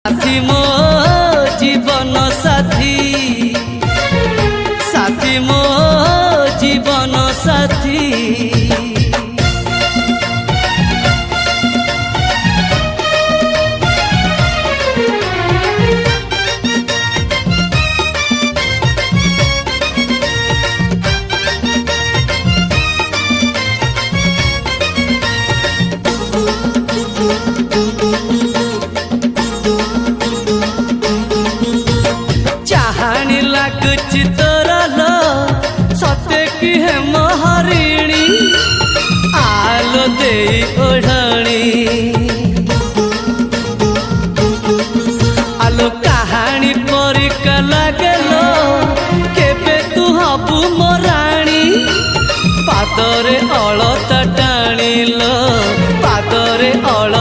साथी मो जीवन साथी, साथी मो जीवन साथी। चाहानी लागुची तोरलो सत्य की है महारिणी आलो दे ओढ़णी। आलो कहानी परिका लागेलो केबे तू हबु मोराणी। पादरे अलता टाणिलो पादरे अल